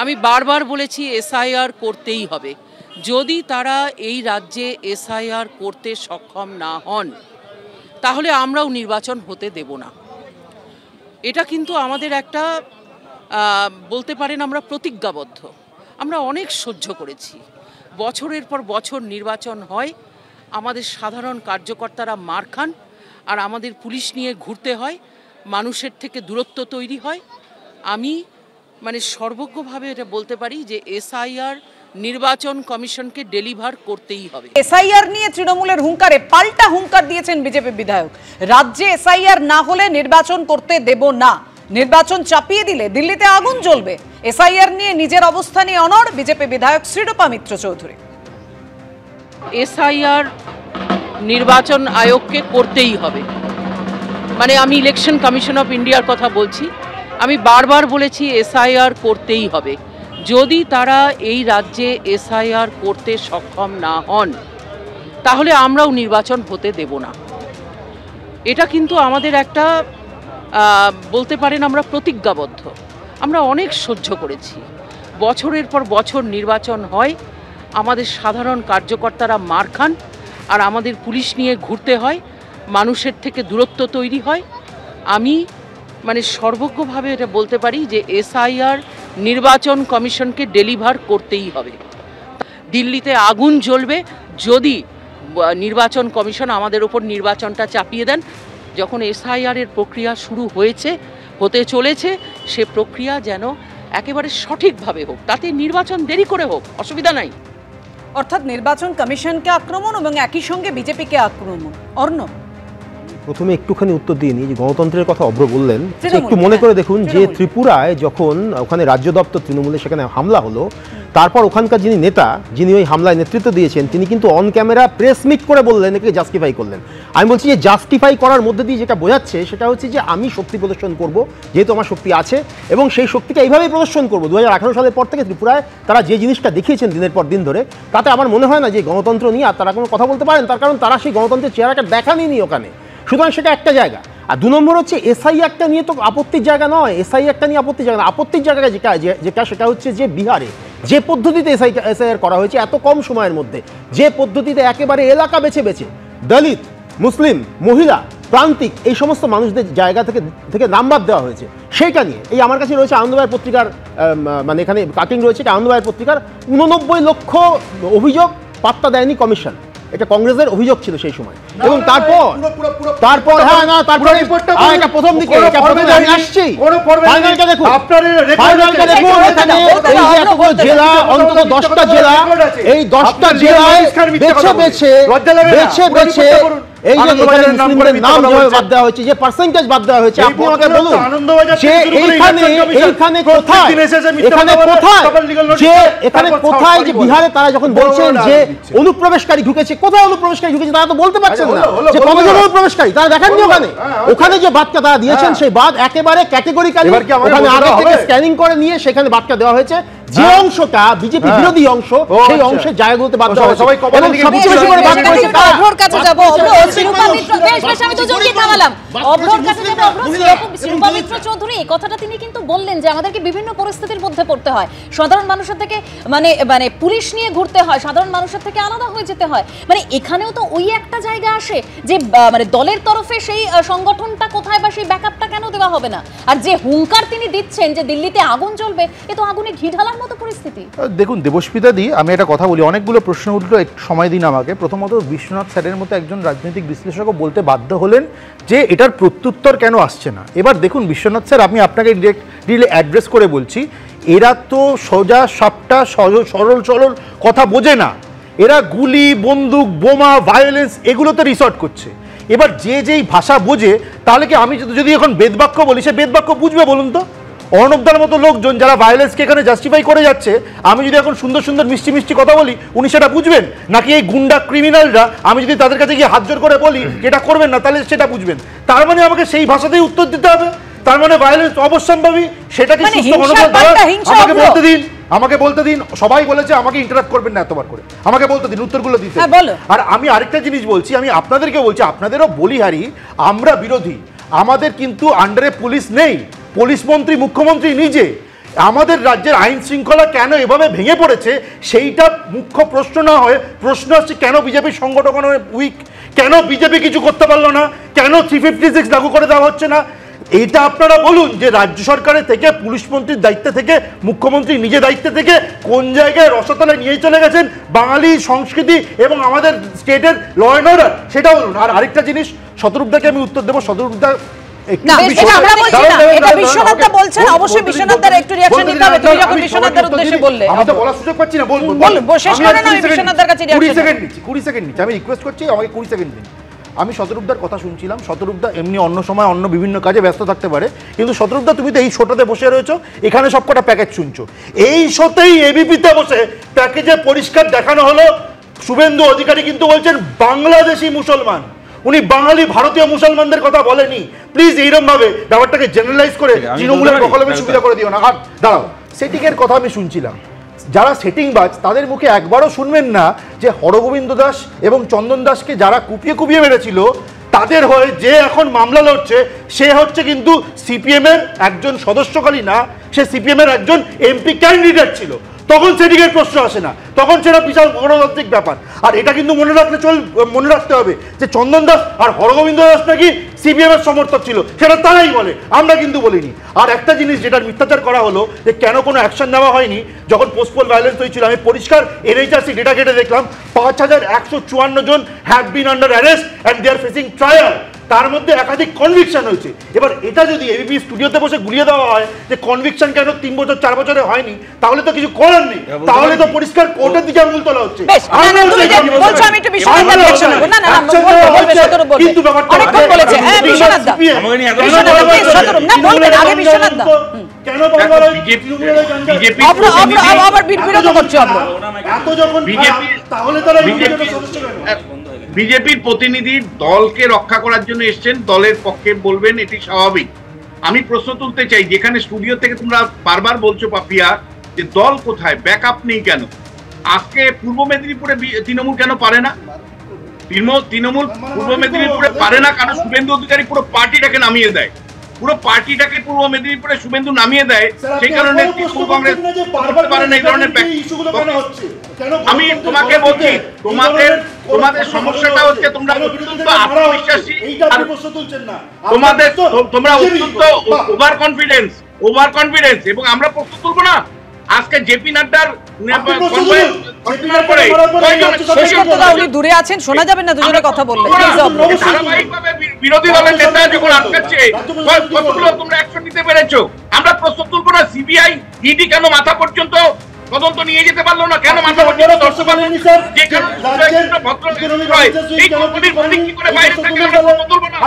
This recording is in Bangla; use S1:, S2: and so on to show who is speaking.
S1: আমি বারবার বলেছি এসআইআর করতেই হবে। যদি তারা এই রাজ্যে এসআইআর করতে সক্ষম না হন তাহলে আমরাও নির্বাচন হতে দেব না। এটা কিন্তু আমাদের একটা বলতে পারেন আমরা প্রতিজ্ঞাবদ্ধ। আমরা অনেক সহ্য করেছি, বছরের পর বছর নির্বাচন হয়, আমাদের সাধারণ কার্যকর্তারা মার খান, আর আমাদের পুলিশ নিয়ে ঘুরতে হয়, মানুষের থেকে দূরত্ব তৈরি হয়। আমি সর্বজ্ঞভাবে এটা বলতে পারি যে এসআইআর নির্বাচন কমিশনকে ডেলিভার করতেই হবে।
S2: এসআইআর নিয়ে তৃণমূলের হুঙ্কারে পাল্টা হুঙ্কার দিয়েছেন বিজেপি বিধায়ক। রাজ্যে এসআইআর না হলে নির্বাচন করতে দেব না, নির্বাচন চাপিয়ে দিলে দিল্লিতে আগুন জ্বলবে। এসআইআর নিয়ে নিজের অবস্থানে অনড় বিজেপি বিধায়ক শ্রীরূপা মিত্র চৌধুরী।
S1: এসআইআর নির্বাচন আয়োগকে করতেই হবে, আমি ইলেকশন কমিশন অফ ইন্ডিয়ার কথা বলছি। আমি বারবার বলেছি এসআইআর করতেই হবে। যদি তারা এই রাজ্যে এসআইআর করতে সক্ষম না হন তাহলে আমরাও নির্বাচন হতে দেব না। এটা কিন্তু আমাদের একটা বলতে পারেন আমরা প্রতিজ্ঞাবদ্ধ। আমরা অনেক সহ্য করেছি, বছরের পর বছর নির্বাচন হয়, আমাদের সাধারণ কার্যকর্তারা মার খান, আর আমাদের পুলিশ নিয়ে ঘুরতে হয়, মানুষের থেকে দূরত্ব তৈরি হয়। আমি সর্বজ্ঞভাবে এটা বলতে পারি যে এসআইআর নির্বাচন কমিশনকে ডেলিভার করতেই হবে। দিল্লিতে আগুন জ্বলবে যদি নির্বাচন কমিশন আমাদের ওপর নির্বাচনটা চাপিয়ে দেন। যখন এসআইআরের প্রক্রিয়া শুরু হতে চলেছে, সে প্রক্রিয়া যেন একেবারে সঠিকভাবে হোক, তাতে নির্বাচন দেরি করে হোক, অসুবিধা নাই।
S2: অর্থাৎ নির্বাচন কমিশনকে আক্রমণ এবং একই সঙ্গে বিজেপিকে আক্রমণ। অর্ণব,
S3: প্রথমে একটুখানি উত্তর দিয়ে নিই যে গণতন্ত্রের কথা অভ্র বললেন, একটু মনে করে দেখুন যে ত্রিপুরায় যখন ওখানে রাজ্য দপ্তর তৃণমূলের সেখানে হামলা হলো, তারপর ওখানকার যিনি নেতা, যিনি ওই হামলায় নেতৃত্ব দিয়েছেন, তিনি কিন্তু অন ক্যামেরা প্রেস মিট করে বললেন, একে জাস্টিফাই করলেন। আমি বলছি যে জাস্টিফাই করার মধ্যে দিয়ে যেটা বোঝাচ্ছে সেটা হচ্ছে যে আমি শক্তি প্রদর্শন করব, যেহেতু আমার শক্তি আছে, এবং সেই শক্তিটা এইভাবেই প্রদর্শন করব। 2018 সালের পর থেকে ত্রিপুরায় তারা যে জিনিসটা দেখিয়েছেন দিনের পর দিন ধরে, তাতে আমার মনে হয় না যে গণতন্ত্র নিয়ে আর তারা কোনো কথা বলতে পারেন। তার কারণ তারা সেই গণতন্ত্রের চেহারাটা দেখানইনি ওখানে। সুতরাং সেটা একটা জায়গা। আর 2 নম্বর হচ্ছে এসআইআরটা নিয়ে তো আপত্তির জায়গা নয়, এসআইআরটা নিয়ে আপত্তির জায়গা না। আপত্তির জায়গাটা যেটা সেটা হচ্ছে যে বিহারে যে পদ্ধতিতে এসআইআর করা হয়েছে এত কম সময়ের মধ্যে, যে পদ্ধতিতে একেবারে এলাকা বেছে বেছে দলিত, মুসলিম, মহিলা, প্রান্তিক এই সমস্ত মানুষদের জায়গা থেকে নাম্বার দেওয়া হয়েছে, সেইটা নিয়ে এই আমার কাছে রয়েছে আনন্দবাজার পত্রিকার এখানে কাটিং রয়েছে, আনন্দবাজার পত্রিকার 89 লক্ষ অভিযোগ পাত্তা দেয়নি কমিশন। এটা কংগ্রেসের অভিযোগ ছিল সেই সময়। এবং তারপর হ্যাঁ না তারপরে এটা প্রথম দিকে আমি আসছি, ফাইনালটা দেখুন, ফাইনালটা দেখুন। এখানে এই যে এতগুলো জেলা, অন্তত 10টা জেলা, এই 10টা জেলায় বেছে বেছে এই যে মুসলিমদের নাম বাদ দেওয়া হয়েছে, যে পার্সেন্টেজ বাদ দেওয়া হয়েছে, আপনি আমাকে বলুন যে এইখানে কোথায় যে বিহারে তারা যখন বলছেন যে অনুপ্রবেশকারী ঢুকেছে, কোথায় অনুপ্রবেশকারী ঢুকেছে তারা তো বলতে পারছেন না যে কতজন অনুপ্রবেশকারী, তারা দেখাননি। ওখানে যে বাদটা তারা দিয়েছেন সেই বাদ একেবারে ক্যাটেগরিক্যালি ওখানে আগে থেকে স্ক্যানিং করে নিয়ে সেখানে বাদটা দেওয়া হয়েছে। যে অংশটা বিজেপি বিরোধী অংশ, সেই অংশের জায়গাগুলোতে বাদ দেওয়া হয়েছে।
S4: কথাটা তিনি কিন্তু বললেন যে আমাদেরকে বিভিন্ন পরিস্থিতির মধ্যে পড়তে হয়, সাধারণ মানুষের থেকে পুলিশ নিয়ে ঘুরতে হয়, সাধারণ মানুষের থেকে আলাদা হয়ে যেতে হয়। এখানেও তো ওই একটা জায়গা আসে যে দলের তরফে সেই সংগঠনটা কোথায় বা সেই ব্যাকআপটা কেন দেওয়া হবে না? আর যে হুঙ্কার তিনি দিচ্ছেন যে দিল্লিতে আগুন জ্বলবে, এ তো আগুনে ঘি ঢালার মতো পরিস্থিতি।
S5: দেখুন দেবস্মিতা দি, আমি একটা কথা বলি, অনেকগুলো প্রশ্ন উঠলো, একটু সময় দিন আমাকে। প্রথমত বিশ্বনাথ স্যারের মতো একজন রাজনৈতিক বিশ্লেষকও বলতে বাধ্য হলেন যে এটার প্রত্যুত্তর কেন আসছে না। এবার দেখুন বিশ্বনাথ স্যার, আমি আপনাকে ডিরেক্টলি অ্যাড্রেস করে বলছি, এরা তো সোজা সাপটা সরল সরল কথা বোঝে না, এরা গুলি, বন্দুক, বোমা, ভায়োলেন্স এগুলোতে রিসর্ট করছে। এবার যেই ভাষা বোঝে, তাহলে কি আমি যদি এখন বেদবাক্য বলি, সে বেদবাক্য বুঝবে বলুন তো? অর্ণবদার মতো লোকজন যারা ভায়োলেন্সকে এখানে জাস্টিফাই করে যাচ্ছে, আমি যদি এখন সুন্দর সুন্দর মিষ্টি মিষ্টি কথা বলি, উনি সেটা বুঝবেন? নাকি এই গুন্ডা ক্রিমিনালরা আমি যদি তাদের কাছে গিয়ে হাত জোর করে বলি এটা করবেন না, তাহলে সেটা বুঝবেন? তার মানে আমাকে সেই ভাষাতেই উত্তর দিতে হবে? তার মানে ভায়োলেন্স অবশ্যম্ভাবী, সেটাকে সুস্থ মনোভাব আমাকে বলতে দিন। সবাই বলেছে আমাকে ইন্টারাপ্ট করবেন না এতবার করে, আমাকে বলতে দিন, উত্তরগুলো দিতে। আর আমি আরেকটা জিনিস বলছি, আমি আপনাদেরকে বলছি, আপনাদেরও বলিহারি, আমরা বিরোধী, আমাদের কিন্তু আন্ডারে পুলিশ নেই, পুলিশ মন্ত্রী মুখ্যমন্ত্রী নিজে। আমাদের রাজ্যের আইন শৃঙ্খলা কেন এভাবে ভেঙে পড়েছে সেইটা মুখ্য প্রশ্ন না হয়ে প্রশ্ন হচ্ছে কেন বিজেপির সংগঠন উইক, কেন বিজেপি কিছু করতে পারলো না, কেন 356 লাগু করে দেওয়া হচ্ছে না। এইটা আপনারা বলুন যে রাজ্য সরকারের থেকে পুলিশ মন্ত্রীর দায়িত্ব থেকে মুখ্যমন্ত্রী নিজে দায়িত্ব থেকে কোন জায়গায় রসতলে নিয়ে চলে গেছেন বাঙালি সংস্কৃতি এবং আমাদের স্টেটের ল অ্যান্ড অর্ডার, সেটা বলুন। আর আরেকটা জিনিস শতরূপদাকে আমি উত্তর দেবো। শতরূপদা
S2: না, এটা আমরা বলছি না, এটা বিশ্বনাথদা বলছেন। অবশ্যই বিশ্বনাথদার একটু রিঅ্যাকশন নিতে হবে। তুমি যখন বিশ্বনাথদার উদ্দেশ্যে বললে,
S5: আমি তো বলার সুযোগ পাচ্ছি না, বলবো
S2: শেষ করেন। আমি বিশ্বনাথদার কাছে
S5: 20 সেকেন্ড নিচ্ছি, 20 সেকেন্ড নিচ্ছি, আমি রিকোয়েস্ট করছি আমাকে 20 সেকেন্ড দিন। আমি শতরূপদার কথা শুনছিলাম। শতরূপদা এমনি অন্য সময় অন্য বিভিন্ন কাজে ব্যস্ত থাকতে পারে, কিন্তু শতরূপদা তুমি তো এই শোটাতে বসে রয়েছো, এখানে সবকটা প্যাকেজ শুনছো। এই শোতেই এবিপিতে বসে প্যাকেজে পরিষ্কার দেখানো হলো শুভেন্দু অধিকারী কিন্তু বলছেন বাংলাদেশি মুসলমান, উনি বাঙালি ভারতীয় মুসলমানদের কথা বলেনি। প্লিজ এইরকম ভাবে ব্যাপারটাকে জেনারেলাইজ করে তৃণমূলের বকলমের সুবিধা করে দিও না। আর দাঁড়াও, সেটিংয়ের কথা আমি শুনছিলাম, যারা সেটিংবাজ তাদের মুখে একবারও শুনবেন না যে হরগোবিন্দ দাস এবং চন্দন দাসকে যারা কুপিয়ে কুপিয়ে মেরেছিল তাদের হয়ে যে এখন মামলা লড়ছে সে হচ্ছে কিন্তু সিপিএমের একজন সদস্যকালী না, সে সিপিএমের একজন এমপি ক্যান্ডিডেট ছিল। তখন সেটিংয়ের প্রশ্ন আসে না, তখন সেটা বিশাল গণতান্ত্রিক ব্যাপার। আর এটা কিন্তু মনে রাখতে হবে যে চন্দন দাস আর হরগোবিন্দ দাস নাকি সিপিএম এর সমর্থক ছিল, সেটা তারাই বলে, আমরা কিন্তু বলিনি। আর একটা জিনিস যেটা মিথ্যাচার করা হলো যে কেন কোনো অ্যাকশন নেওয়া হয়নি যখন পোস্টপোল ভায়োলেন্স হয়েছিল, আমি পরিষ্কার এনএইচআরসি ডেটা কেটে দেখলাম 5154 জন have been under arrest and they are facing trial, তার মধ্যে একাধিক কনভিকশন হয়েছে। এবার এটা যদি এবিপি স্টুডিওতে বসে গুলিয়ে দেওয়া হয় যে কনভিকশন কেন 3 বছর 4 বছরে হয়নি, তাহলে তো কিছু করার নেই, তাহলে তো পরিষ্কার কোর্টের দিকে আঙুল তোলা হচ্ছে। কিন্তু ব্যাপারটা কেন তাহলে তারা
S6: বিজেপির প্রতিনিধি দলকে রক্ষা করার জন্য এসছেন, দলের পক্ষে বলবেন, এটি স্বাভাবিক। আমি প্রশ্ন তুলতে চাই, যেখানে স্টুডিও থেকে তোমরা বারবার বলছো পাপিয়া যে দল কোথায়, ব্যাকআপ নেই কেন? আজকে পূর্ব মেদিনীপুরে তৃণমূল কেন পারে না? তৃণমূল পূর্ব মেদিনীপুরে পারে না কারণ শুভেন্দু অধিকারী পুরো পার্টিটাকে নামিয়ে দেয়, পুরো পার্টিটাকে পূর্ব মেদিনীপুরে শুভেন্দু নামিয়ে দেয়। সেই কারণে তৃণমূল কংগ্রেস করতে পারে না এই ধরনের। আমি তোমাকে বলছি, তোমাদের সমস্যাটা হচ্ছে তোমরা অত্যন্ত আত্মবিশ্বাসী, তোমরা অত্যন্ত ওভার কনফিডেন্স, এবং আমরা প্রশ্ন তুলবো না। আজকে জেপি নাড্ডার
S2: দূরে আছেন, শোনা যাবে না দুজনে কথা বললে।
S6: ধারাবাহিকভাবে বিরোধী দলের নেতা যখন আটকাচ্ছে, কতগুলো তোমরা অ্যাকশন নিতে পেরেছো? আমরা প্রশ্ন তুলবো না সিবিআই ইডি কেন মাথা পর্যন্ত তদন্ত নিয়ে যেতে পারলো না, কেন মাথা পর্যন্ত ধরতে পারলো না? যে কারণে এই কোম্পানির মালিক কি করে বাইরে থেকে আমরা প্রশ্ন তুলবো না?